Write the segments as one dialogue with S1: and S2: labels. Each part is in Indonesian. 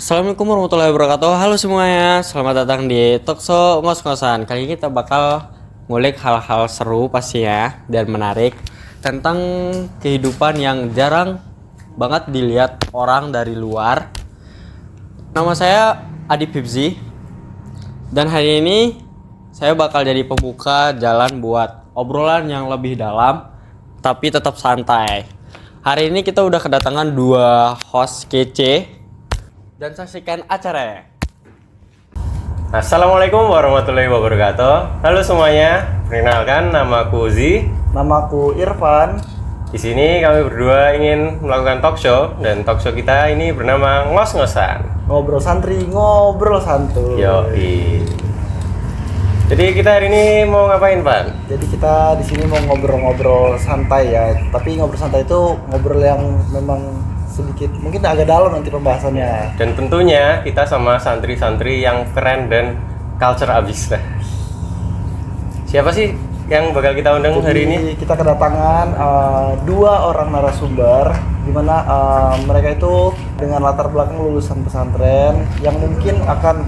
S1: Assalamualaikum warahmatullahi wabarakatuh. Halo semuanya, selamat datang di Talkshow Ngos-ngosan. Kali ini kita bakal ngulik hal-hal seru pastinya dan menarik tentang kehidupan yang jarang banget dilihat orang dari luar. Nama saya Adi Pipzi dan hari ini saya bakal jadi pembuka jalan buat obrolan yang lebih dalam tapi tetap santai. Hari ini kita udah kedatangan dua host kece dan saksikan acaranya.
S2: Assalamualaikum warahmatullahi wabarakatuh. Halo semuanya, perkenalkan nama aku Uzi.
S3: Namaku Irfan.
S2: Di sini kami berdua ingin melakukan talk show dan talk show kita ini bernama Ngos-ngosan.
S3: Ngobrol santri, ngobrol santuy.
S2: Yoi. Jadi kita hari ini mau ngapain, Pan?
S3: Jadi kita di sini mau ngobrol-ngobrol santai ya. Tapi ngobrol santai itu ngobrol yang memang sedikit mungkin agak dalam nanti pembahasannya.
S2: Dan tentunya kita sama santri-santri yang keren dan culture abis lah. Siapa sih yang bakal kita undang hari ini?
S3: Kita kedatangan dua orang narasumber di mana mereka itu dengan latar belakang lulusan pesantren yang mungkin akan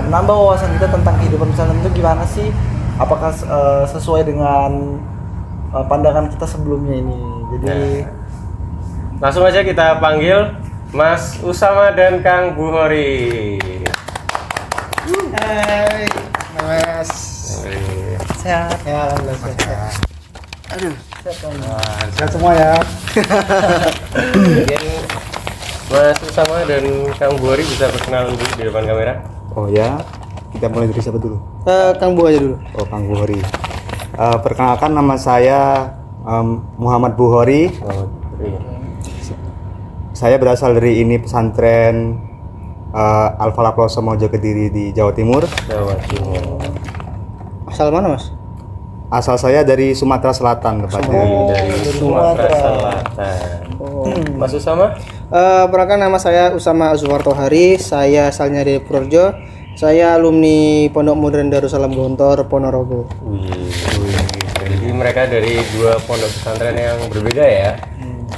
S3: menambah wawasan kita tentang kehidupan pesantren itu gimana sih? Apakah sesuai dengan pandangan kita sebelumnya ini? Jadi
S2: Langsung aja kita panggil Mas Usama dan Kang Buhori.
S3: hai, Mas. Sehat ya, alhamdulillah sehat. Aduh, sehat kan? Sehat semua ya.
S2: Mungkin Mas Usama dan Kang Buhori bisa perkenalan dulu di depan kamera.
S4: Oh ya, kita mulai dari siapa dulu?
S3: Kang Bu aja dulu.
S4: Oh, Kang Buhori. Perkenalkan nama saya Muhammad Buhori. Saya berasal dari ini pesantren Al-Falah Pelosok Mojo Kediri di Jawa Timur.
S2: Jawa Timur.
S3: Asal mana, Mas?
S4: Asal saya dari Sumatera Selatan tepatnya.
S2: Dari Sumatera Selatan. Mas Usama?
S5: Perkenalkan nama saya Usama Azwar Tohari. Saya asalnya dari Purworejo. Saya alumni Pondok Modern Darussalam Gontor Ponorogo.
S2: Jadi mereka dari dua pondok pesantren yang berbeda ya.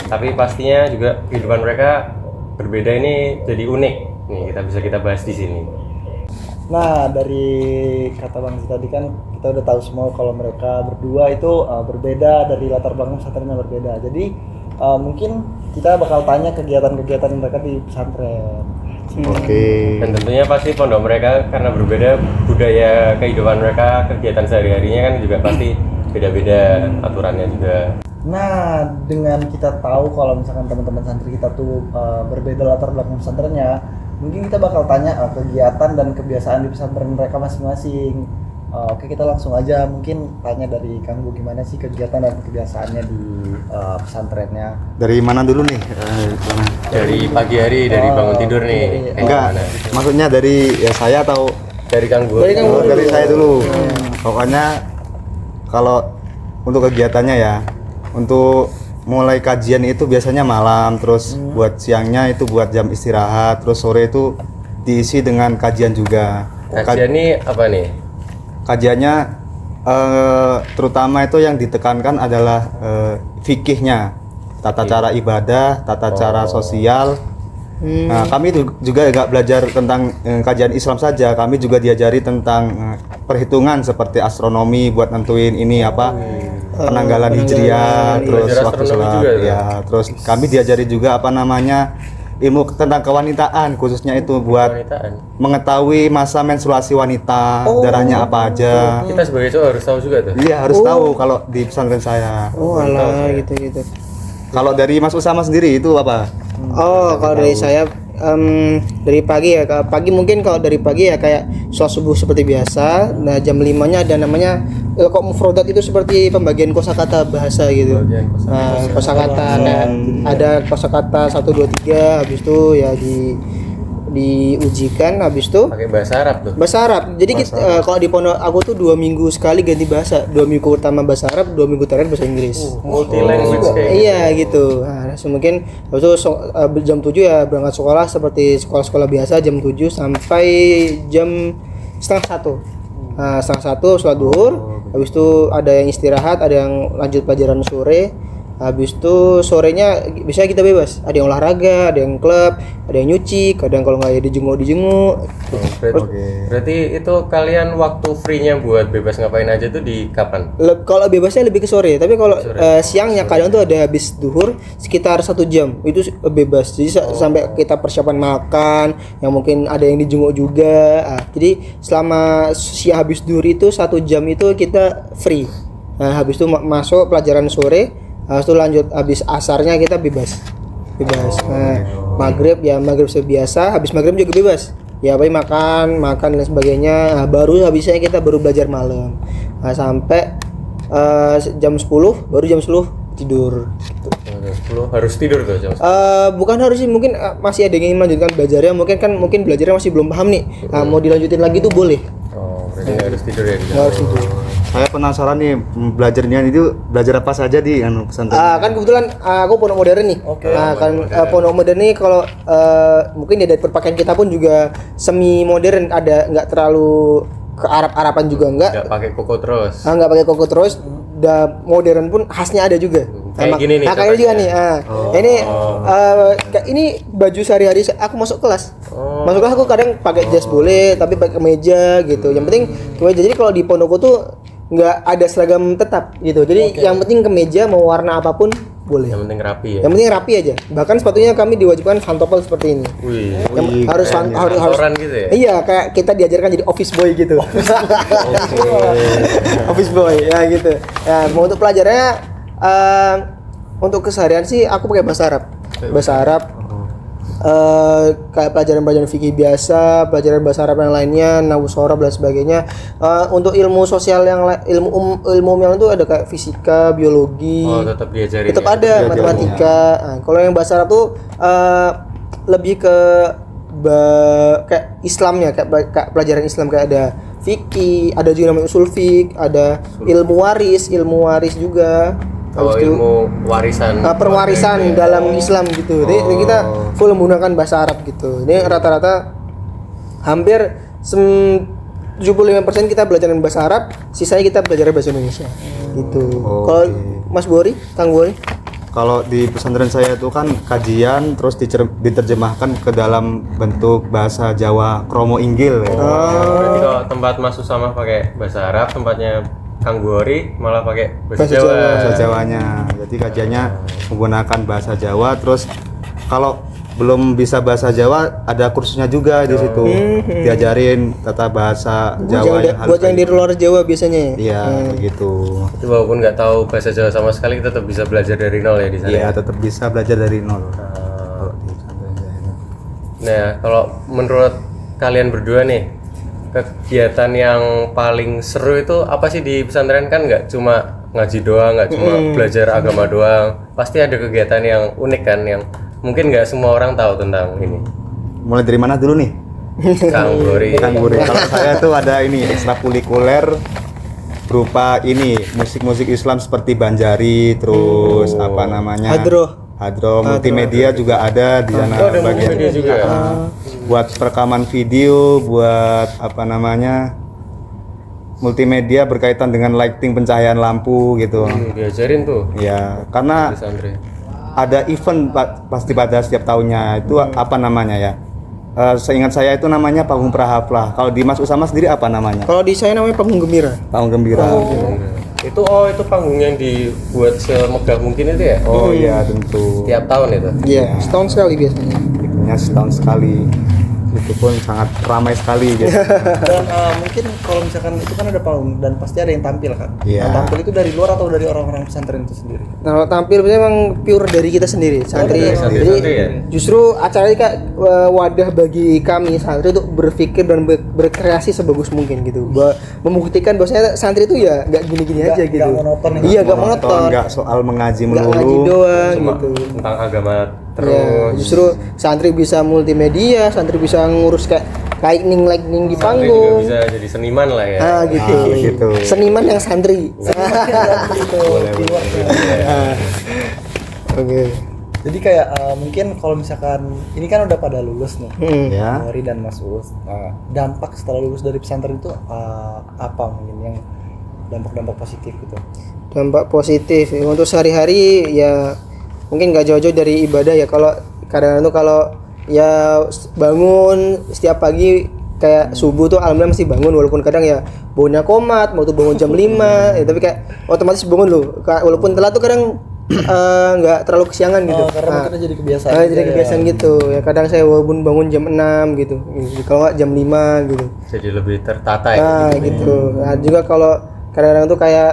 S2: Tapi pastinya juga kehidupan mereka berbeda, ini jadi unik. Nih kita bahas di sini.
S3: Nah, dari kata Bang Zee tadi kan kita udah tahu semua kalau mereka berdua itu berbeda dari latar belakang pesantren yang berbeda. Jadi mungkin kita bakal tanya kegiatan-kegiatan mereka di pesantren.
S4: Oke.
S2: Dan tentunya pasti pondok mereka karena berbeda budaya kehidupan mereka, kegiatan sehari-harinya kan juga pasti beda-beda aturannya juga.
S3: Nah, dengan kita tahu kalau misalkan teman-teman santri kita tuh berbeda latar belakang pesantrennya, mungkin kita bakal tanya kegiatan dan kebiasaan di pesantren mereka masing-masing. Oke, kita langsung aja mungkin tanya dari Kang Bu, gimana sih kegiatan dan kebiasaannya di pesantrennya?
S4: Dari mana dulu nih?
S2: Dari pagi hari, dari bangun tidur nih.
S4: Enggak,
S2: Gimana?
S4: maksudnya dari ya saya atau
S2: Dari Kang Buhori.
S4: dari saya dulu. Pokoknya kalau untuk kegiatannya ya, untuk mulai kajian itu biasanya malam, terus buat siangnya itu buat jam istirahat, terus sore itu diisi dengan kajian juga.
S2: Kajian ini apa nih?
S4: Kajiannya terutama itu yang ditekankan adalah fikihnya, tata cara ibadah, tata cara sosial. Nah, kami juga nggak belajar tentang kajian Islam saja, kami juga diajari tentang perhitungan seperti astronomi buat nentuin ini apa penanggalan hijriah, terus
S2: Belajar
S4: waktu
S2: astronomi
S4: sholat,
S2: juga tuh?
S4: ya, terus kami diajari juga apa namanya ilmu tentang kewanitaan, khususnya itu buat
S2: Kewanitaan.
S4: mengetahui masa menstruasi wanita, darahnya apa aja.
S2: Kita sebagai cowok harus tahu juga tuh.
S4: Iya, harus tahu kalau di pesantren saya.
S5: Oh alah, gitu.
S4: Kalau dari Mas Usama sendiri itu apa?
S5: Oh, kalau dari saya dari pagi ya. Pagi mungkin kalau dari pagi ya kayak sholat subuh seperti biasa. Nah, jam 5-nya ada namanya kok mufrodat itu seperti pembagian kosakata bahasa gitu. Nah, kosakata ada kosakata 1 2 3, habis itu ya diujikan, habis itu
S2: Pakai bahasa Arab tuh.
S5: bahasa Arab. Jadi kalau di pondok aku tuh 2 minggu sekali ganti bahasa. 2 minggu pertama bahasa Arab, 2 minggu terakhir bahasa Inggris.
S2: Multi language kayak gitu.
S5: Iya gitu. Nah, mungkin habis itu jam 7 ya berangkat sekolah seperti sekolah-sekolah biasa jam 7 sampai jam setengah 1. Setengah 1 sholat duhur. Habis itu ada yang istirahat, ada yang lanjut pelajaran sore. Habis itu sorenya bisa kita bebas. Ada yang olahraga, ada yang klub, ada yang nyuci, kadang kalau nggak ya dijenguk.
S2: Berarti itu kalian waktu free-nya buat bebas ngapain aja tuh di kapan?
S5: Kalau bebasnya lebih ke sore, tapi kalau siangnya kadang tuh ada habis duhur sekitar 1 jam itu bebas. Jadi sampai kita persiapan makan, yang mungkin ada yang dijenguk juga. Jadi selama siang habis duhur itu 1 jam itu kita free. Nah habis itu masuk pelajaran sore, habis itu lanjut habis asarnya kita bebas. Nah, maghrib biasa, habis maghrib juga bebas. Ya paling makan dan sebagainya. Nah, baru habisnya kita baru belajar malam. Nah, sampai jam 10 baru jam 10 tidur gitu.
S2: Jam 10 harus tidur tuh jam 10.
S5: Bukan harus sih, mungkin masih ada yang ingin melanjutkan belajarnya, mungkin belajarnya masih belum paham nih. Nah, mau dilanjutin lagi tuh boleh.
S2: Berarti nggak harus tidur ya di
S5: Nggak harus tidur.
S4: Saya penasaran nih, belajarnya itu belajar apa saja di pesantren?
S5: Kan kebetulan aku pondok modern nih. Pondok modern nih kalau mungkin ya dari perpakaian kita pun juga semi modern, ada nggak terlalu ke Arab-Araban juga enggak.
S2: Nggak pakai koko terus.
S5: Nggak pakai koko terus. Modern pun khasnya ada juga.
S2: Kayak gini nih.
S5: Kayak gini juga nih. Ini baju sehari-hari aku masuk kelas. Masuk kelas aku kadang pakai jas boleh, tapi pakai kemeja gitu. Yang penting kemeja. Jadi kalau di pondokku tuh nggak ada seragam tetap gitu. Jadi yang penting kemeja mau warna apapun boleh.
S2: Yang penting rapi ya.
S5: Yang penting rapi aja. Bahkan sepatunya kami diwajibkan pantopel seperti ini. Harus
S2: kantoran gitu ya.
S5: Iya, kayak kita diajarkan jadi office boy gitu. Office boy ya gitu. Ya, mau untuk pelajarannya untuk keseharian sih aku pakai bahasa Arab. Bahasa Arab. Kayak pelajaran fikih biasa, pelajaran bahasa Arab yang lainnya, nahwu shorof dan sebagainya. Untuk ilmu sosial yang ilmu yang itu ada kayak fisika, biologi.
S2: Tetap diajarin.
S5: Tetap ada matematika. Nah, kalau yang bahasa Arab tuh lebih ke kayak Islamnya, kayak pelajaran Islam, kayak ada fikih, ada juga namanya usul fiqh, ada ilmu waris juga.
S2: Ilmu warisan.
S5: Perwarisan dalam Islam gitu. Jadi kita full menggunakan bahasa Arab gitu. Ini rata-rata hampir 75% kita belajar bahasa Arab, sisanya kita belajar bahasa Indonesia. Gitu. Kalau Mas Bori, Kang Bori?
S4: Kalau di pesantren saya itu kan kajian terus diterjemahkan ke dalam bentuk bahasa Jawa Kromo Inggil.
S2: Berarti kalau tempat Mas Usama pakai bahasa Arab, tempatnya Kang Bori malah pakai bahasa Jawa.
S4: Bahasa Jawanya. Jadi kajiannya menggunakan bahasa Jawa. Terus kalau belum bisa bahasa Jawa ada kursusnya juga di situ. Diajarin tata bahasa Jawa
S5: buat yang di luar Jawa biasanya.
S4: Iya, begitu.
S2: Itu walaupun nggak tahu bahasa Jawa sama sekali, kita tetap bisa belajar dari nol ya di sana.
S4: Iya, tetap bisa belajar dari nol.
S2: Nah, kalau menurut kalian berdua nih, kegiatan yang paling seru itu apa sih di pesantren? Kan nggak cuma ngaji doang, nggak cuma belajar agama doang, pasti ada kegiatan yang unik kan, yang mungkin nggak semua orang tahu tentang ini.
S4: Mulai dari mana dulu nih?
S2: Kang Bori.
S4: Kalau saya tuh ada ini ekstrakurikuler berupa ini musik-musik Islam seperti Banjari, terus apa namanya? Hadroh multimedia juga ada di sana.
S2: Ada multimedia juga.
S4: Buat perekaman video, buat apa namanya? Multimedia berkaitan dengan lighting, pencahayaan lampu gitu.
S2: Diajarin tuh.
S4: Ya, karena
S2: Di santri.
S4: ada event pasti pada setiap tahunnya itu apa namanya ya? Seingat saya itu namanya panggung prahaflah. Kalau di Mas Usama sendiri apa namanya?
S5: Kalau di saya namanya panggung gembira.
S4: Panggung gembira.
S2: Itu panggung yang dibuat semegah mungkin itu ya?
S4: Oh iya tentu.
S2: Tiap tahun itu.
S5: Iya, setahun sekali biasanya.
S4: Itunya setahun sekali. Itu pun sangat ramai sekali gitu.
S3: Dan mungkin kalau misalkan itu kan ada panggung dan pasti ada yang tampil kan.
S4: Iya.
S3: Nah, tampil itu dari luar atau dari orang-orang pesantren itu sendiri?
S5: Nah, tampil biasanya memang pure dari kita sendiri, santri.
S2: dari santri
S5: Jadi
S2: ya?
S5: justru acara ini Kak, wadah bagi kami santri untuk berpikir dan berkreasi sebagus mungkin gitu. Membuktikan bahwasanya santri itu ya nggak gini-gini aja gitu.
S3: Nggak monoton ya?
S5: Iya, nggak monoton.
S4: Nggak soal mengaji
S5: Nggak ngaji
S4: melulu.
S5: doang
S2: Cuma
S5: gitu.
S2: tentang agama
S5: Ya,
S2: terus.
S5: justru santri bisa multimedia, santri bisa ngurus kayak lightning di
S2: Santri juga
S5: panggung.
S2: bisa jadi seniman lah ya.
S5: Gitu.
S4: gitu.
S5: Seniman yang santri. Oke.
S3: Jadi kayak mungkin kalau misalkan ini kan udah pada lulus nih,
S4: Ya.
S3: Mori dan Mas Uus. Dampak setelah lulus dari pesantren itu apa mungkin yang dampak-dampak positif gitu?
S5: Dampak positif ya, untuk sehari-hari ya mungkin nggak jauh-jauh dari ibadah ya. Kalau kadang itu kalau ya bangun setiap pagi kayak subuh tuh alhamdulillah masih bangun, walaupun kadang ya bangunnya komat, mau tuh bangun jam 5 ya, tapi kayak otomatis bangun loh. Walaupun telat tuh kadang nggak terlalu kesiangan gitu.
S3: Karena mungkin jadi kebiasaan.
S5: Jadi kebiasaan gitu. Ya kadang saya walaupun bangun jam 6 gitu. Kalau nggak jam 5 gitu.
S2: Jadi lebih tertata ya.
S5: Nah, gitu. Nah, juga kalau kadang-kadang tuh kayak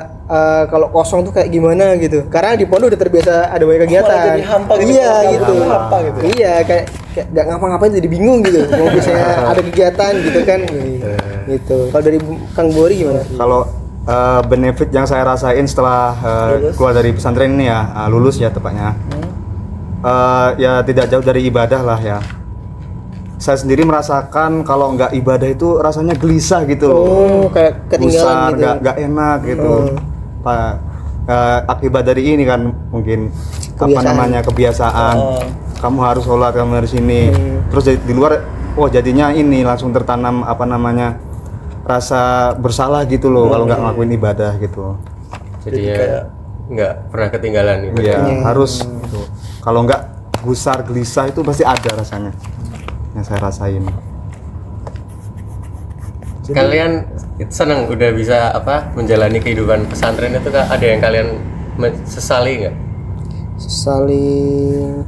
S5: kalau kosong tuh kayak gimana gitu. Karena di pondok udah terbiasa ada banyak kegiatan.
S3: Malah jadi hampa gitu.
S5: Iya
S3: Kalau
S5: gitu.
S3: kamu hampa gitu.
S5: Iya kayak nggak ngapa-ngapain jadi bingung gitu. Mau misalnya ada kegiatan gitu kan. Gitu. Kalau dari Kang Bori gimana?
S4: Kalau benefit yang saya rasain setelah keluar dari pesantren ini ya, lulus ya tepatnya, ya tidak jauh dari ibadah lah ya. Saya sendiri merasakan kalau nggak ibadah itu rasanya gelisah gitu loh.
S5: Oh, kayak ketinggalan gitu.
S4: nggak enak gitu. Akibat dari ini kan mungkin kebiasaan. Kamu harus sholat, kamu harus ini. Terus di luar, jadinya ini langsung tertanam rasa bersalah gitu loh kalau nggak ngelakuin ibadah gitu.
S2: Jadi ya nggak pernah ketinggalan nih.
S4: Iya, harus gitu. Kalau nggak gusar, gelisah itu pasti ada rasanya yang saya rasain.
S2: Kalian senang udah bisa menjalani kehidupan pesantren itu, ada yang kalian sesali nggak?
S5: Saling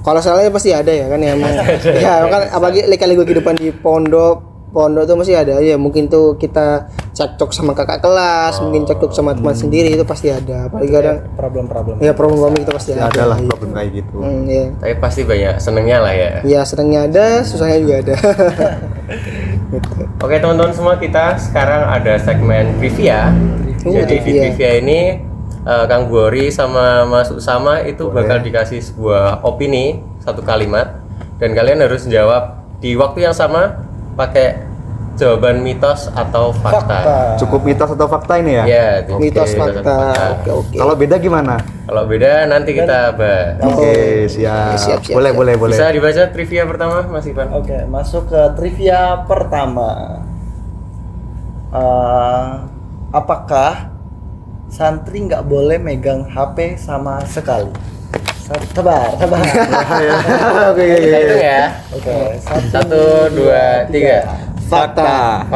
S5: kalau salahnya pasti ada ya kan ya emang. Ya kan apalagi lika-liku kehidupan di pondok tuh masih ada ya, mungkin tuh kita cekcok sama kakak kelas, mungkin cekcok sama teman sendiri, itu pasti ada. Apalagi kadang
S3: problem-problem.
S5: ya problem itu pasti
S4: Ada lah problem kayak gitu.
S5: Ya.
S2: Tapi pasti banyak senengnya lah ya.
S5: Ya senangnya ada, susahnya juga ada. Gitu.
S2: Oke teman-teman semua, kita sekarang ada segmen trivia. Jadi di trivia ini Kang Bori sama Mas Usama itu bakal dikasih sebuah opini, satu kalimat, dan kalian harus jawab di waktu yang sama pakai jawaban mitos atau fakta.
S4: Cukup mitos atau fakta ini ya?
S2: Ya,
S5: Mitos fakta. Oke.
S4: Kalau beda gimana?
S2: Kalau beda nanti kita bahas.
S4: Oke, siap.
S5: Siap.
S4: Boleh.
S2: Bisa dibaca trivia pertama, Mas Ivan?
S3: Oke, masuk ke trivia pertama. Apakah santri nggak boleh megang HP sama sekali? Sabar.
S4: Oke.
S2: Kita hitung ya.
S3: Oke,
S2: 1, 2, 3.
S5: Fakta.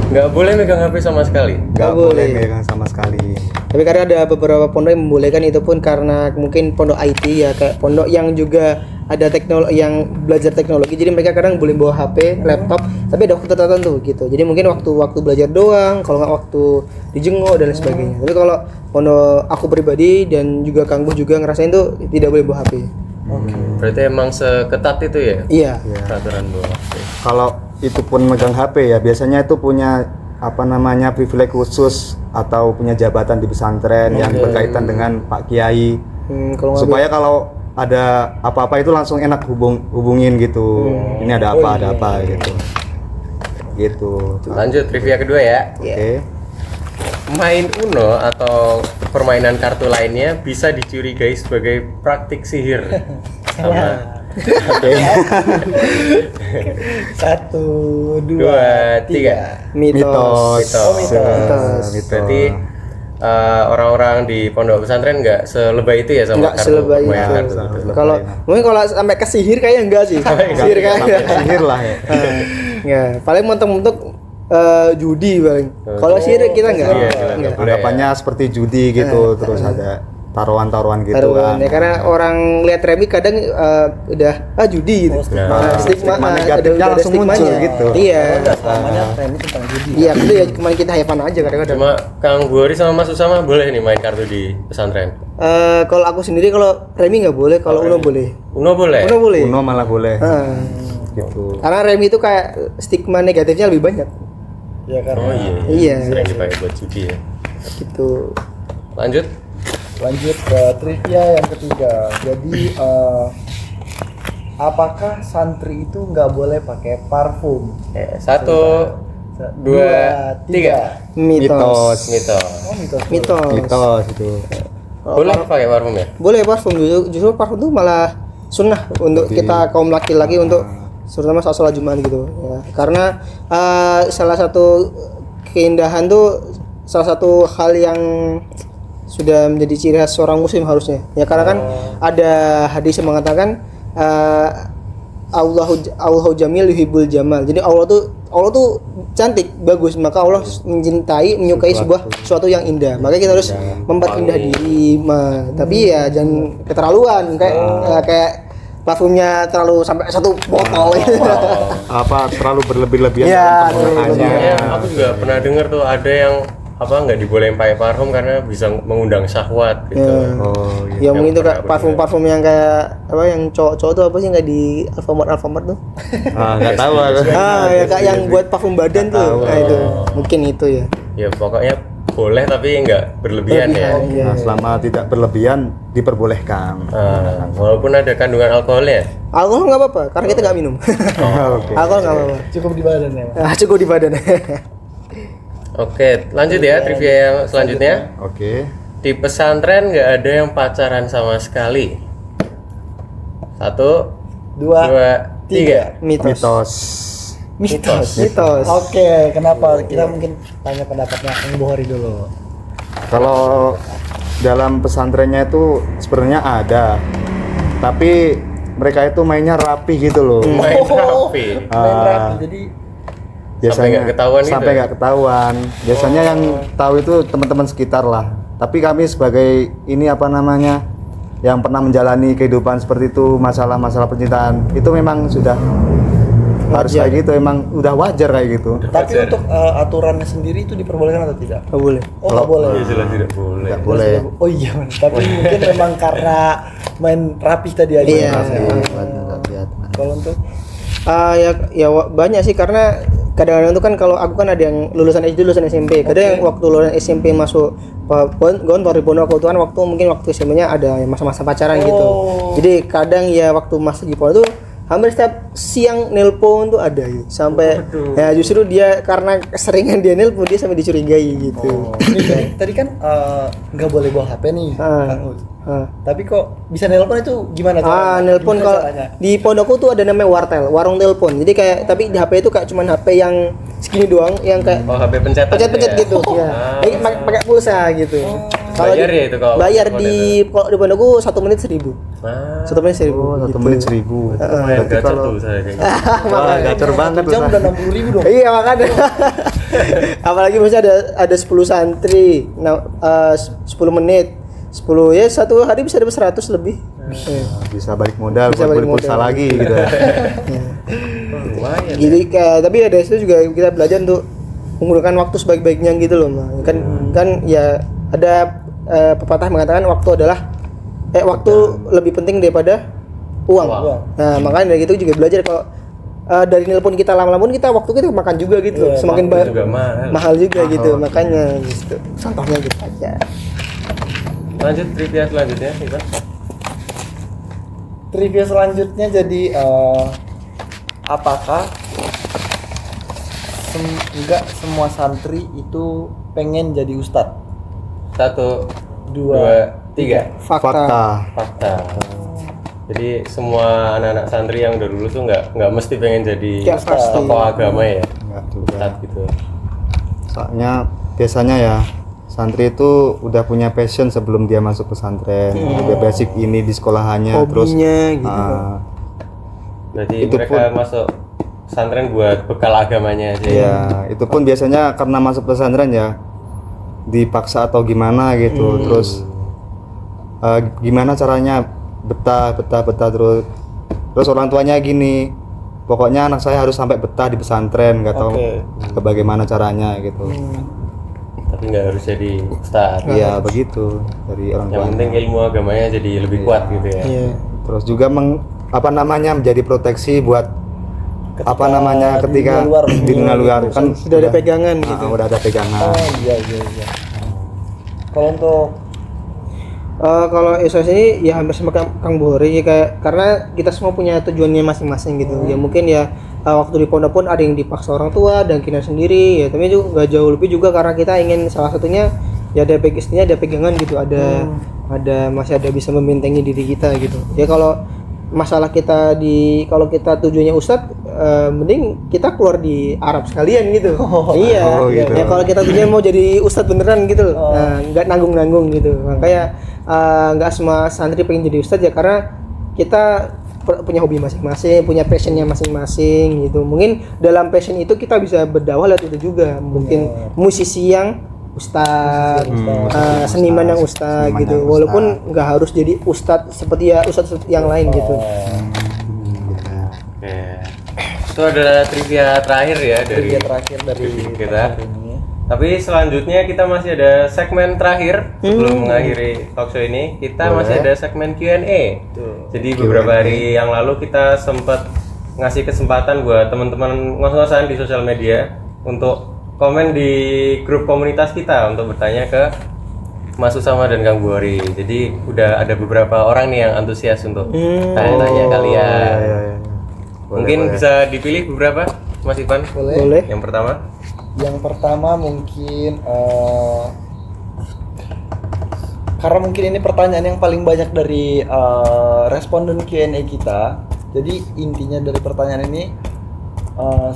S2: Nggak boleh megang HP sama sekali.
S4: Nggak boleh megang sama sekali.
S5: Tapi karena ada beberapa pondok yang membolehkan, itu pun karena mungkin pondok IT ya, kayak pondok yang juga ada teknologi, yang belajar teknologi, jadi mereka kadang boleh bawa HP, laptop, tapi ada waktu tertentu gitu. Jadi mungkin waktu belajar doang, kalau nggak waktu dijenguk dan lain sebagainya. Tapi kalau pondok aku pribadi dan juga Kang Bu juga ngerasain tuh tidak boleh bawa HP.
S2: Berarti emang seketat itu ya?
S5: Iya.
S2: Peraturan bawa HP.
S4: Kalau itu pun megang HP ya, biasanya itu punya privilege khusus atau punya jabatan di pesantren yang berkaitan dengan Pak Kiai. Supaya kalau ada apa-apa itu langsung enak hubungin gitu. Ini ada apa gitu. Gitu.
S2: Lanjut trivia kedua ya.
S4: Oke.
S2: Main Uno atau permainan kartu lainnya bisa dicurigai sebagai praktik sihir. Sama.
S3: 1, 2, 3.
S5: Mitos.
S2: Berarti orang-orang di pondok pesantren nggak selebay itu ya sama
S5: Nggak selebay itu. Mungkin kalau sampai ke sihir kayaknya enggak sih. Sihir kayaknya.
S4: Sihir lah ya.
S5: Ya, paling mentok-mentok judi paling. Kalau sihir kita enggak.
S4: Anggapannya seperti judi gitu, terus ada taruhan-taruhan gitu kan.
S5: Ya, karena orang lihat remi kadang udah judi gitu.
S4: Stigma negatifnya
S5: ada
S4: langsung muncul
S5: stigmanya.
S4: gitu.
S5: Iya.
S3: Namanya tren tentang judi.
S5: Iya, itu ya cuma kita have fun aja kadang-kadang.
S2: Cuma Kang Bori sama Mas Usama boleh nih main kartu di pesantren?
S5: Kalau aku sendiri kalau remi nggak boleh, kalau Uno boleh.
S2: Uno boleh?
S5: Uno boleh.
S4: Uno malah boleh. Gitu.
S5: Karena remi itu kayak stigma negatifnya lebih banyak.
S3: Ya karena
S5: Iya.
S2: Sering dipakai buat judi ya.
S5: Gitu.
S3: Lanjut ke trivia yang ketiga. Jadi apakah santri itu nggak boleh pakai parfum?
S2: 1, 2, 3.
S5: Mitos.
S4: Mitos itu.
S2: Boleh pakai parfum ya?
S5: Boleh parfum, justru parfum itu malah sunnah untuk kita kaum laki-laki untuk terutama saat sholat Jumat gitu ya. Karena salah satu keindahan tuh salah satu hal yang sudah menjadi ciri khas seorang muslim harusnya. Ya karena kan ada hadis yang mengatakan Allahu jamil yuhibbul jamal. Jadi Allah tuh cantik, bagus, maka Allah menyukai sesuatu yang indah. Makanya kita harus memperindah diri. Tapi ya jangan keterlaluan kayak parfumnya terlalu sampai satu botol.
S4: Apa terlalu berlebih-lebihan
S5: Ya,
S4: dalam penggunaannya.
S2: Ya, aku juga pernah dengar tuh ada yang nggak dibolehin pakai parfum karena bisa mengundang syahwat gitu.
S4: Oh,
S5: Ya
S4: iya.
S5: mungkin tuh kayak parfum-parfum yang kayak apa yang cowok-cowok tuh apa sih nggak di Alfamart tuh?
S4: Nggak tahu aku.
S5: Ya kayak yang buat parfum badan tuh. Nah, itu mungkin itu ya.
S2: Ya pokoknya boleh tapi nggak berlebihan ya.
S5: Iya.
S4: Nah, selama tidak berlebihan diperbolehkan.
S2: Walaupun ada kandungan alkoholnya.
S5: Alkohol nggak apa-apa karena kita nggak minum.
S4: Oke.
S5: Alkohol nggak apa-apa.
S3: Cukup di badan ya.
S5: Cukup di badan.
S2: Oke, lanjut ya trivia yang selanjutnya.
S4: Oke.
S2: Di pesantren nggak ada yang pacaran sama sekali. 1, 2, 3.
S5: Mitos.
S4: Mitos.
S5: Mitos.
S3: Oke, kenapa? Kita mungkin tanya pendapatnya Kang Buhori dulu.
S4: Kalau dalam pesantrennya itu sebenarnya ada, tapi mereka itu mainnya rapi gitu loh.
S2: Main rapi.
S3: Main rapi, jadi
S2: Sampai nggak ketahuan gitu
S4: sampai
S2: ya?
S4: nggak ketahuan. Biasanya yang tahu itu teman-teman sekitar lah. Tapi kami sebagai ini apa namanya, yang pernah menjalani kehidupan seperti itu, masalah-masalah percintaan itu memang sudah harus kayak gitu, emang udah wajar kayak gitu.
S3: tapi untuk aturannya sendiri itu diperbolehkan atau tidak?
S5: Nggak boleh.
S3: Oh, nggak boleh.
S2: Ya jelas tidak boleh.
S4: Nggak boleh.
S3: Oh iya, tapi mungkin memang karena main rapi tadi aja.
S5: Iya.
S3: Kalau untuk
S5: Banyak sih karena kadang-kadang itu kan kalau aku kan ada yang lulusan SD, lulusan SMP. Kadang yang waktu lulusan SMP masuk Gon Toripono aku tuh kan waktu SMP-nya ada masa-masa pacaran gitu. Jadi kadang ya waktu masuk di Pondok tuh hampir setiap siang nelpon tuh ada gitu. Sampai ya justru dia karena keseringan dia nelpon dia sampai dicurigai gitu.
S3: ini tadi kan nggak boleh bawa HP nih, Kang Us. Tapi kok bisa nelpon itu gimana?
S5: Nelpon
S3: Gimana
S5: kalau
S3: caranya?
S5: di pondokku tuh ada namanya wartel, warung telepon. Jadi kayak tapi di HP itu kayak cuman HP yang segini doang yang kayak
S2: Oh, HP pencetan.
S5: pencet-pencet
S2: ya?
S5: gitu. Ya. Pakai pulsa gitu.
S2: Bayar ya itu kalau
S5: bayar kalau di pondokku 1 menit 1.000.
S2: Ah,
S5: 1 menit 1.000.
S4: Oh, 1
S5: gitu.
S4: menit 1.000.
S2: lumayan gacor tuh saya kayaknya.
S4: Wah, gacor banget
S3: Jam
S4: tuh.
S3: udah 60.000 dong.
S5: Iya makanya. Apalagi misalnya ada 10 santri, 10 menit. 10 ya satu hari bisa dapat 100 lebih.
S4: Bisa balik modal,
S5: Bisa
S4: buat
S5: balik
S4: beli pulsa
S5: modal.
S4: lagi gitu.
S2: Lumayan.
S5: Jadi tapi dari situ juga kita belajar untuk menggunakan waktu sebaik-baiknya gitu loh, Ma. Kan ya ada pepatah mengatakan waktu lebih penting daripada uang. Nah, makanya dari itu juga belajar kalau dari nelpon kita lama-lama pun kita waktu kita makan juga gitu. Semakin
S2: waktu juga mahal.
S5: juga gitu. Makanya gitu. Contohnya gitu aja.
S2: Lanjut trivia selanjutnya, Ivan.
S3: Trivia selanjutnya jadi apakah enggak semua santri itu pengen jadi ustadz?
S2: 1, 2,
S3: 2,
S2: 3.
S5: Fakta.
S2: Fakta. Jadi semua anak-anak santri yang udah lulus tuh nggak mesti pengen jadi
S5: Ya, pasti.
S2: tokoh agama ya,
S4: Enggak juga.
S2: ustadz gitu.
S4: Soalnya biasanya ya santri itu udah punya passion sebelum dia masuk pesantren, udah basic ini di sekolahannya, terus
S5: Hobinya gitu.
S2: Berarti
S4: Itu
S2: mereka masuk pesantren buat bekal agamanya aja.
S4: ya itu pun biasanya karena masuk pesantren ya dipaksa atau gimana gitu, terus gimana caranya betah terus orang tuanya gini, pokoknya anak saya harus sampai betah di pesantren, nggak tahu bagaimana caranya gitu.
S2: Tapi nggak harus jadi ustadz.
S4: Iya begitu dari orang
S2: Yang
S4: tua.
S2: penting ilmu agamanya jadi lebih kuat gitu ya.
S5: Iya.
S4: Terus juga menjadi proteksi buat ketika di dunia luar kan
S5: Sudah ada pegangan gitu.
S4: udah ada pegangan.
S3: Oh iya. Kalau untuk
S5: Kalau SOS ini ya hampir sama Kang Buhori kayak karena kita semua punya tujuannya masing-masing gitu. Ya mungkin ya waktu di pondok pun ada yang dipaksa orang tua dan kita sendiri ya, tapi juga nggak jauh lebih juga karena kita ingin salah satunya ya ada pegangan gitu, ada masih ada bisa membentengi diri kita gitu. Ya kalau masalah kalau kita tujuannya ustadz mending kita keluar di Arab sekalian gitu. Iya.
S4: Oh, gitu.
S5: Ya kalau kita tujuan mau jadi ustadz beneran gitu. Nah, nggak nanggung-nanggung gitu. Makanya nggak semua santri pengen jadi ustadz ya karena kita punya hobi masing-masing, punya passionnya masing-masing gitu. Mungkin dalam passion itu kita bisa berdakwah lewat itu juga. Mungkin musisi yang ustadz, seniman yang ustadz
S4: seniman
S5: gitu.
S4: yang
S5: Walaupun nggak harus jadi ustadz seperti ya ustadz yang lain gitu.
S2: Oke. Itu adalah trivia terakhir ya dari
S3: Trivia terakhir dari
S2: kita.
S3: hari ini.
S2: Tapi selanjutnya kita masih ada segmen terakhir sebelum mengakhiri talkshow ini. Kita masih ada segmen Q&A. Jadi beberapa hari yang lalu kita sempat ngasih kesempatan buat teman-teman ngos-ngosan di sosial media untuk komen di grup komunitas kita untuk bertanya ke Mas Usama dan Kang Buhori. Jadi udah ada beberapa orang nih yang antusias untuk tanya-tanya kalian. Mungkin bisa dipilih beberapa, Mas Ivan?
S5: Boleh.
S2: Yang pertama?
S3: Yang pertama mungkin karena mungkin ini pertanyaan yang paling banyak dari responden Q&A kita. Jadi intinya dari pertanyaan ini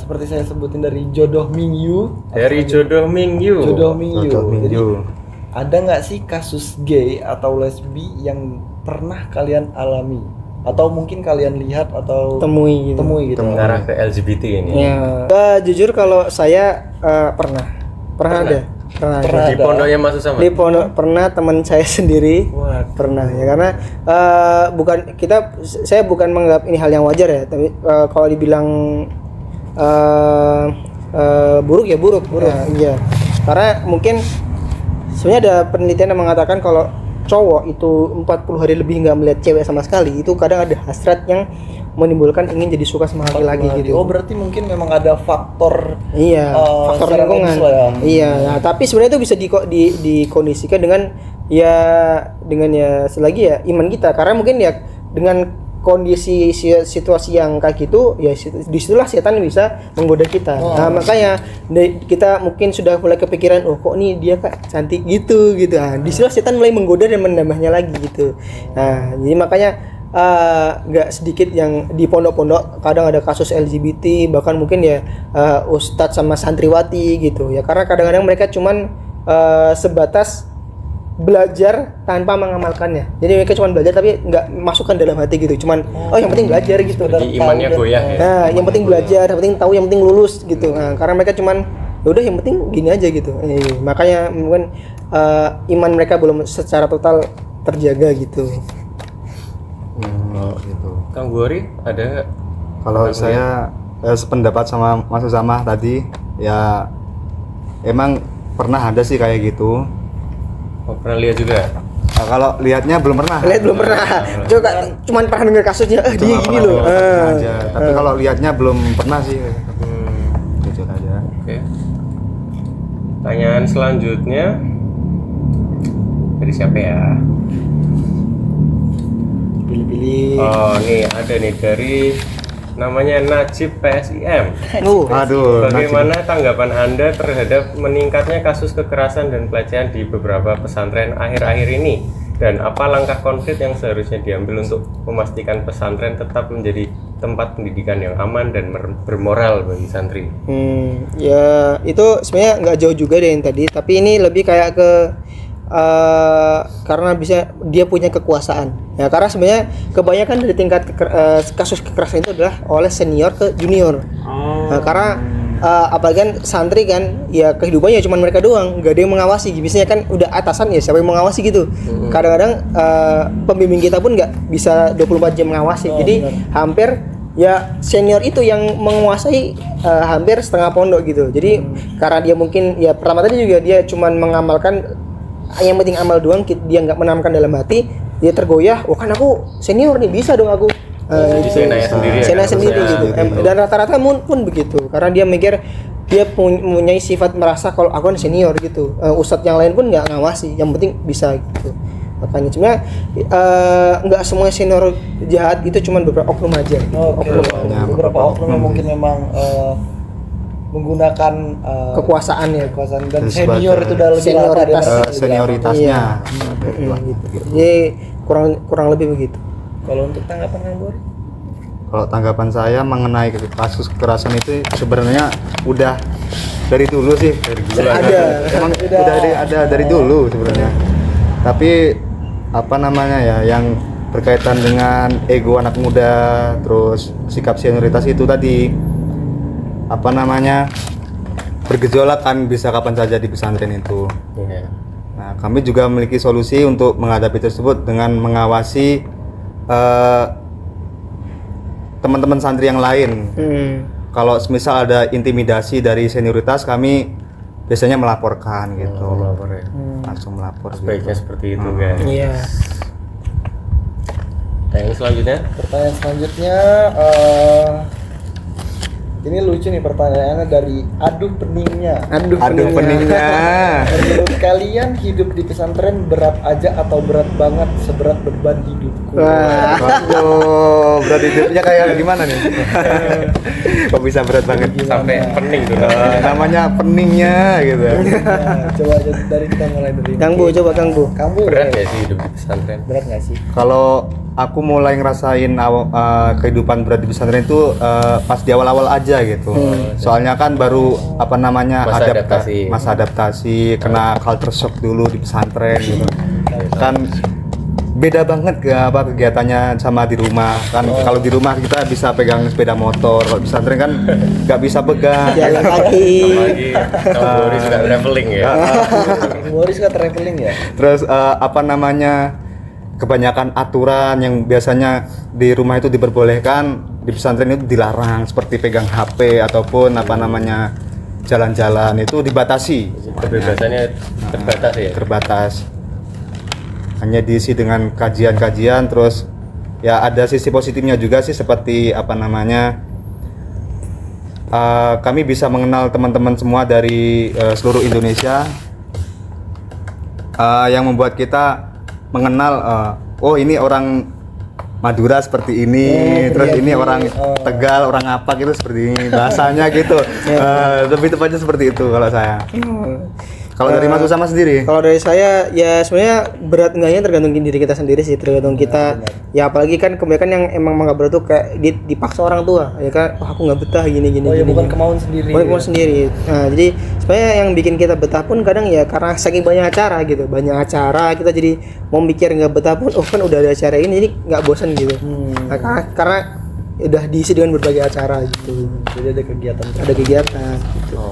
S3: seperti saya sebutin dari Jodoh Mingyu.
S2: Dari Jodoh Mingyu.
S3: Jodoh Mingyu.
S4: Jodoh
S3: Jadi,
S4: Mingyu.
S3: ada nggak sih kasus gay atau lesbi yang pernah kalian alami? Atau mungkin kalian lihat atau
S5: Temui gitu.
S3: gitu.
S2: Mengarah ke LGBT ini.
S5: Ya. Jujur kalau saya pernah ada.
S3: Pernah
S2: Di
S3: ada.
S2: pondoknya Mas Usama.
S5: Di pondok pernah teman saya sendiri
S2: Wah.
S5: pernah ya karena saya bukan menganggap ini hal yang wajar ya tapi kalau dibilang buruk ya buruk. Ya, iya karena mungkin sebenarnya ada penelitian yang mengatakan kalau cowok itu 40 hari lebih nggak melihat cewek sama sekali itu kadang ada hasrat yang menimbulkan ingin jadi suka sama laki-laki gitu.
S3: Oh berarti mungkin memang ada faktor
S5: Iya, faktor
S3: secara
S5: lingkungan.
S3: medis lah ya.
S5: Iya, nah, tapi sebenarnya itu bisa dikondisikan dengan ya selagi ya iman kita. Karena mungkin ya dengan kondisi situasi yang kayak gitu ya disitulah setan bisa menggoda kita. Nah, makanya kita mungkin sudah mulai kepikiran kok nih dia kak cantik gitu. Nah, disitulah setan mulai menggoda dan menambahnya lagi gitu. Nah, jadi makanya nggak sedikit yang di pondok-pondok kadang ada kasus LGBT bahkan mungkin ya ustadz sama santriwati gitu ya karena kadang-kadang mereka cuman sebatas belajar tanpa mengamalkannya jadi mereka cuman belajar tapi nggak masukkan dalam hati gitu cuman yang penting belajar gitu
S2: Jadi imannya goyah ya.
S5: nah yang penting belajar yang penting tahu yang penting lulus gitu nah, karena mereka cuman udah yang penting gini aja gitu makanya mungkin iman mereka belum secara total terjaga gitu.
S4: Gitu.
S2: Kang Buhori ada nggak?
S4: Kalau saya sependapat sama Mas Usama tadi ya emang pernah ada sih kayak gitu.
S2: Oh, pernah lihat juga?
S4: Nah, kalau lihatnya belum pernah.
S5: Lihat belum pernah. Coba cuman pernah dengar kasusnya dia
S4: Cuma
S5: gini
S4: pernah
S5: loh.
S4: dengar kasusnya aja. Tapi kalau lihatnya belum pernah sih. Jujur aja.
S2: Oke. Pertanyaan selanjutnya dari siapa ya?
S3: Pilih-pilih.
S2: Oh, nih ada nih dari namanya Najib PSIM.
S4: Aduh,
S2: Bagaimana tanggapan Anda terhadap meningkatnya kasus kekerasan dan pelecehan di beberapa pesantren akhir-akhir ini? Dan apa langkah konkret yang seharusnya diambil untuk memastikan pesantren tetap menjadi tempat pendidikan yang aman dan bermoral bagi santri?
S5: Ya itu sebenarnya nggak jauh juga dari yang tadi, tapi ini lebih kayak ke karena bisa dia punya kekuasaan. Ya karena sebenarnya kebanyakan dari tingkat kasus kekerasan itu adalah oleh senior ke junior. Nah, karena apalagi kan santri kan ya kehidupannya cuma mereka doang, nggak ada yang mengawasi. Biasanya kan udah atasan ya siapa yang mengawasi gitu. Kadang-kadang pembimbing kita pun nggak bisa 24 jam mengawasi. Jadi hampir ya senior itu yang menguasai hampir setengah pondok gitu. Jadi karena dia mungkin ya pertama tadi juga dia cuma mengamalkan yang penting amal doang, dia nggak menanamkan dalam hati, dia tergoyah, wah kan aku senior nih bisa dong aku.
S2: Bisa nanya sendiri ya,
S5: Saya
S2: kan?
S5: sendiri
S2: Maksudnya
S5: gitu. Dan rata-rata pun begitu, karena dia mikir dia mempunyai sifat merasa kalau aku kan senior gitu. Ustadz yang lain pun nggak ngawasi, yang penting bisa gitu. Makanya cuma nggak semua senior jahat itu cuma beberapa oknum aja.
S3: Beberapa oknum yang mungkin memang menggunakan
S5: kekuasaannya.
S3: kekuasaan dan
S4: Sebagai
S3: senior itu udah lebih lama
S5: senioritas.
S3: dia
S4: Senioritasnya.
S5: Gitu. Jadi kurang lebih begitu.
S3: Kalau untuk tanggapan Kang Bor?
S4: Kalau tanggapan saya mengenai kasus kekerasan itu sebenarnya udah dari dulu sih. Emang ada dari dulu sebenarnya. Tapi apa namanya ya, yang berkaitan dengan ego anak muda, terus sikap senioritas itu tadi apa namanya bergejolak kan, bisa kapan saja di pesantren itu.
S2: Iya.
S4: Nah, kami juga memiliki solusi untuk menghadapi tersebut dengan mengawasi teman-teman santri yang lain. Kalau misal ada intimidasi dari senioritas, kami biasanya melaporkan gitu.
S2: Melapor ya.
S4: Langsung melapor.
S2: Sebaiknya
S4: gitu.
S2: seperti itu guys.
S5: Iya.
S2: Yang selanjutnya,
S3: Pertanyaan selanjutnya, ini lucu nih pertanyaannya dari Aduh Peningnya.
S5: Aduh,
S4: Aduh peningnya.
S3: Menurut kalian hidup di pesantren berat aja atau berat banget, seberat beban hidupku?
S5: Wah.
S4: Waduh, berat hidupnya kayak gimana nih? Kok bisa berat banget?
S2: sampai pening tuh.
S4: Namanya peningnya gitu.
S3: Nah, coba aja dari kita mulai dari
S5: Kang Bu, coba Kang Bu.
S3: Kamu
S2: Berat ya sih hidup di pesantren.
S3: berat nggak sih?
S4: Kalau aku mulai ngerasain kehidupan berat di pesantren itu pas di awal-awal aja gitu. Soalnya kan baru apa namanya masa adaptasi, kena culture shock dulu di pesantren gitu. Kan beda banget ke kegiatannya sama di rumah. Kan kalau di rumah kita bisa pegang sepeda motor, kalau di pesantren kan nggak bisa pegang.
S5: Jalan kaki.
S2: Apalagi kalau Boris suka traveling ya.
S3: Boris kan traveling ya?
S4: Terus apa namanya, kebanyakan aturan yang biasanya di rumah itu diperbolehkan, di pesantren itu dilarang, seperti pegang HP ataupun apa namanya jalan-jalan itu dibatasi.
S2: Kebebasannya terbatas ya.
S4: Terbatas. Hanya diisi dengan kajian-kajian, terus ya ada sisi positifnya juga sih, seperti apa namanya kami bisa mengenal teman-teman semua dari seluruh Indonesia, yang membuat kita mengenal oh ini orang Madura seperti ini, terus ini orang Tegal, orang apa gitu seperti ini bahasanya gitu. Lebih tepatnya seperti itu kalau saya. Kalau dari Mas Usama sendiri?
S5: Kalau dari saya ya sebenarnya berat enggaknya tergantung diri kita sendiri sih, tergantung kita. Ya apalagi kan kebanyakan yang emang nggak berat tuh kayak dipaksa orang tua, ya kan, oh aku nggak betah gini.
S3: Oh ya,
S5: gini,
S3: bukan
S5: gini.
S3: kemauan sendiri.
S5: Bukan kemauan sendiri. Nah jadi sebenarnya yang bikin kita betah pun kadang ya karena saking banyak acara gitu, kita jadi mau mikir nggak betah pun, oh kan udah ada acara ini jadi nggak bosan gitu. Nah, karena udah diisi dengan berbagai acara gitu.
S3: Jadi ada kegiatan.
S5: Ada kegiatan. Gitu.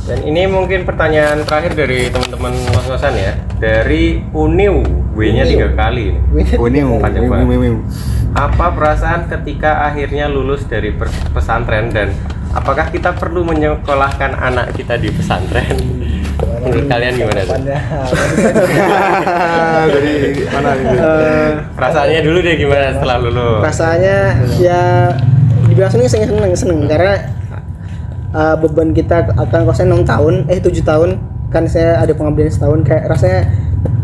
S2: Dan ini mungkin pertanyaan terakhir dari teman-teman ngos-ngosan ya. Dari Uniu, W-nya 3 kali. Panjang banget. Apa perasaan ketika akhirnya lulus dari pesantren, dan apakah kita perlu menyekolahkan anak kita di pesantren? Menurut kalian gimana tuh?
S4: Dari mana gitu?
S2: Perasaannya dulu deh gimana setelah lulus?
S5: Rasanya ya dibilang seneng karena beban kita akan kosnya 7 tahun kan, saya ada pengabdian setahun, kayak rasanya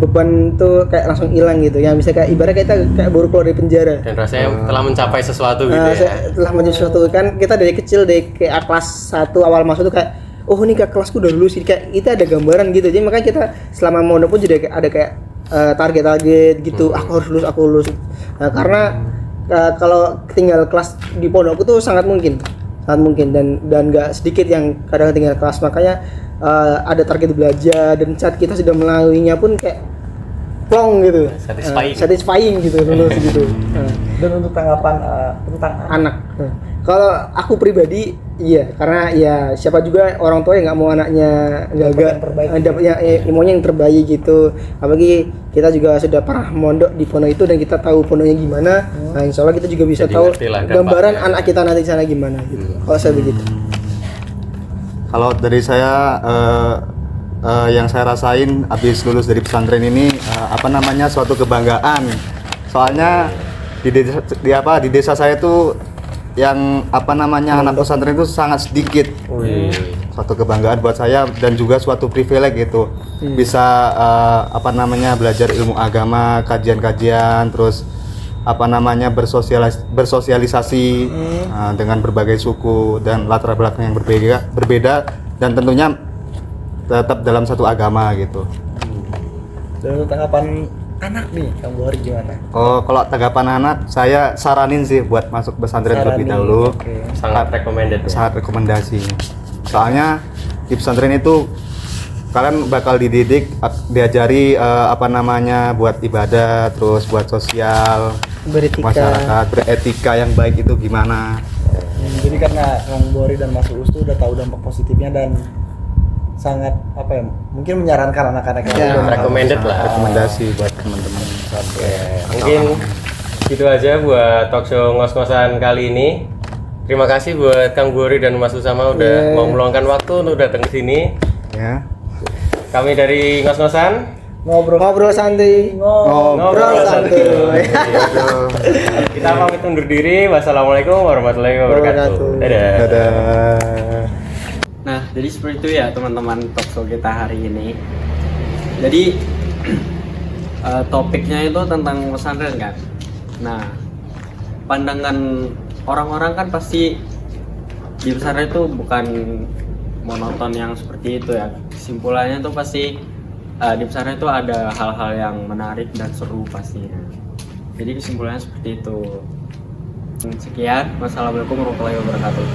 S5: beban tuh kayak langsung hilang gitu ya, bisa kayak ibarat kita kayak baru keluar dari penjara
S2: Dan rasanya telah mencapai sesuatu gitu ya.
S5: setelah menjadi sesuatu kan, kita dari kecil dari kayak kelas 1 awal masuk tuh kayak oh ini kayak kelasku udah lulus, kayak kita ada gambaran gitu, jadi makanya kita selama mondok pun juga ada kayak target-target gitu, aku harus lulus. Nah, karena kalau tinggal kelas di pondokku tuh sangat mungkin dan nggak sedikit yang kadang tinggal kelas, makanya ada target belajar, dan saat kita sudah melaluinya pun kayak plong gitu, satisfying gitu lulus gitu.
S3: Dan untuk tanggapan tentang
S5: Anak, kalau aku pribadi iya, karena ya siapa juga orang tua yang nggak mau anaknya gagal, dapatnya ilmunya yang terbaik gitu. Apalagi kita juga sudah pernah mondok di pondok itu dan kita tahu pondoknya gimana. Nah insya Allah kita juga bisa
S2: Jadi
S5: tahu
S2: ngertilah
S5: gambaran
S2: dampaknya.
S5: anak kita nanti di sana gimana gitu. Kalau saya begitu.
S4: Kalau dari saya yang saya rasain habis lulus dari pesantren ini apa namanya suatu kebanggaan. Soalnya di desa saya tuh yang apa namanya anak pesantren itu sangat sedikit. Suatu kebanggaan buat saya dan juga suatu privilege gitu. Bisa apa namanya belajar ilmu agama, kajian-kajian, terus apa namanya bersosialisasi dengan berbagai suku dan latar belakang yang berbeda dan tentunya tetap dalam satu agama gitu.
S3: Dan untuk tanggapan anak nih, Kang Buhori gimana?
S4: Oh, kalau tanggapan anak, saya saranin sih buat masuk pesantren terlebih
S3: Saranin,
S4: dahulu.
S3: oke.
S2: Sangat recommended. Ya.
S4: Sangat rekomendasi. Soalnya di pesantren itu kalian bakal dididik, diajari apa namanya buat ibadah, terus buat sosial,
S5: Beretika.
S4: masyarakat, beretika yang baik itu gimana.
S3: Jadi karena Kang Buhori dan Mas Uus tuh udah tahu dampak positifnya dan sangat apa ya? Mungkin menyarankan anak-anak yang
S5: Ya.
S3: belum tahu.
S2: Recommended lah.
S4: Rekomendasi buat teman-teman.
S2: Oke, mungkin gitu aja buat talk show ngos-ngosan kali ini. Terima kasih buat Kang Buhori dan Mas Usama udah mau meluangkan waktu untuk datang ke sini.
S4: Ya.
S2: Kami dari ngos-ngosan.
S5: Ngobrol santai.
S2: Ngobrol
S5: santuy.
S2: Kita pamit undur diri. Wassalamualaikum warahmatullahi wabarakatuh.
S5: Wabarakatuh.
S2: Dadah.
S4: Dadah.
S1: Nah, jadi seperti itu ya teman-teman talk show kita hari ini. Jadi topiknya itu tentang pesantren kan. Nah, pandangan orang-orang kan pasti di pesantren itu bukan monoton yang seperti itu ya. Kesimpulannya itu pasti di pesantren itu ada hal-hal yang menarik dan seru pastinya. Jadi kesimpulannya seperti itu. Sekian, wassalamualaikum warahmatullahi wabarakatuh.